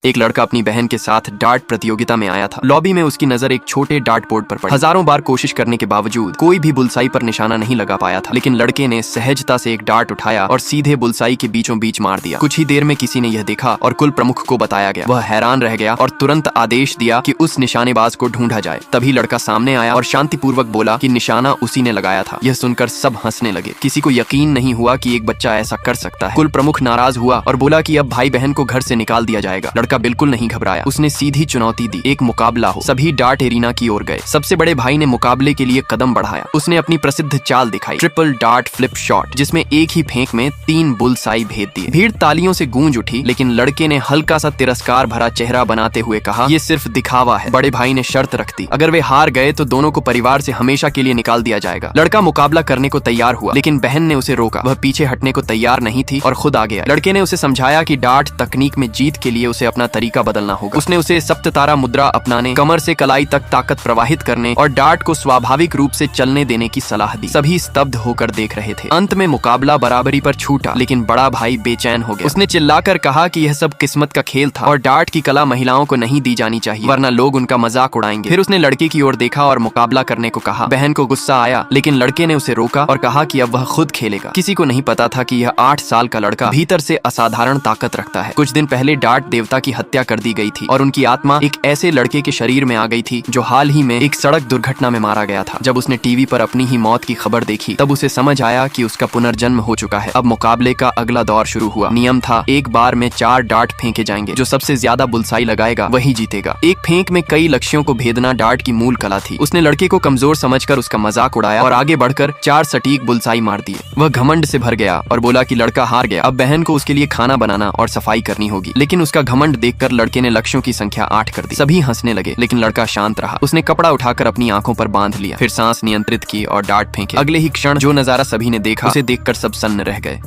एक लड़का अपनी बहन के साथ डार्ट प्रतियोगिता में आया था। लॉबी में उसकी नजर एक छोटे डार्ट बोर्ड पर पड़ी। हजारों बार कोशिश करने के बावजूद कोई भी बुलसाई पर निशाना नहीं लगा पाया था, लेकिन लड़के ने सहजता से एक डार्ट उठाया और सीधे बुलसाई के बीचों बीच मार दिया। कुछ ही देर में किसी ने यह देखा और कुल प्रमुख को बताया गया। वह हैरान रह गया और तुरंत आदेश दिया कि उस निशानेबाज को ढूंढा जाए। तभी लड़का सामने आया और शांतिपूर्वक बोला कि निशाना उसी ने लगाया था। यह सुनकर सब हंसने लगे। किसी को यकीन नहीं हुआ कि एक बच्चा ऐसा कर सकता है। कुल प्रमुख नाराज हुआ और बोला कि अब भाई बहन को घर से निकाल दिया जाएगा। लड़का बिल्कुल नहीं घबराया। उसने सीधी चुनौती दी, एक मुकाबला हो। सभी डार्ट एरिना की ओर गए। सबसे बड़े भाई ने मुकाबले के लिए कदम बढ़ाया। उसने अपनी प्रसिद्ध चाल दिखाई, ट्रिपल डार्ट फ्लिप शॉट, जिसमें एक ही फेंक में 3 बुलसाई भेद दिए। भीड़ तालियों से गूंज उठी, लेकिन लड़के ने हल्का सा तिरस्कार भरा चेहरा बनाते हुए कहा, ये सिर्फ दिखावा है। बड़े भाई ने शर्त रख दी, अगर वे हार गए तो दोनों को परिवार से हमेशा के लिए निकाल दिया जाएगा। लड़का मुकाबला करने को तैयार हुआ, लेकिन बहन ने उसे रोका। वह पीछे हटने को तैयार नहीं थी और खुद आगे आई। लड़के ने उसे समझाया कि डार्ट तकनीक में जीत के लिए उसे अपना तरीका बदलना होगा। उसने उसे सप्ततारा मुद्रा अपनाने, कमर से कलाई तक ताकत प्रवाहित करने और डार्ट को स्वाभाविक रूप से चलने देने की सलाह दी। सभी स्तब्ध होकर देख रहे थे। अंत में मुकाबला बराबरी पर छूटा, लेकिन बड़ा भाई बेचैन हो गया। उसने चिल्लाकर कहा कि यह सब किस्मत का खेल था और डार्ट की कला महिलाओं को नहीं दी जानी चाहिए, वरना लोग उनका मजाक उड़ाएंगे। फिर उसने लड़के की ओर देखा और मुकाबला करने को कहा। बहन को गुस्सा आया, लेकिन लड़के ने उसे रोका और कहा कि अब वह खुद खेलेगा। किसी को नहीं पता था कि यह 8 साल का लड़का भीतर से असाधारण ताकत रखता है। कुछ दिन पहले डार्ट देवता की हत्या कर दी गई थी और उनकी आत्मा एक ऐसे लड़के के शरीर में आ गई थी जो हाल ही में एक सड़क दुर्घटना में मारा गया था। जब उसने टीवी पर अपनी ही मौत की खबर देखी, तब उसे समझ आया कि उसका पुनर्जन्म हो चुका है। अब मुकाबले का अगला दौर शुरू हुआ। नियम था, एक बार में 4 डार्ट फेंके जाएंगे। जो सबसे ज्यादा बुलसाई लगाएगा वही जीतेगा। एक फेंक में कई लक्ष्यों को भेदना डार्ट की मूल कला थी। उसने लड़के को कमजोर समझकर उसका मजाक उड़ाया और आगे बढ़कर 4 सटीक बुलसाई मार दिए। वह घमंड से भर गया और बोला कि लड़का हार गया। अब बहन को उसके लिए खाना बनाना और सफाई करनी होगी, लेकिन उसका घमंड देखकर लड़के ने लक्ष्यों की संख्या 8 कर दी। सभी हंसने लगे, लेकिन लड़का शांत रहा। उसने कपड़ा उठाकर अपनी आंखों पर बांध लिया, फिर सांस नियंत्रित की और डार्ट फेंके। अगले ही क्षण जो नजारा सभी ने देखा, उसे देखकर सब सन्न रह गए।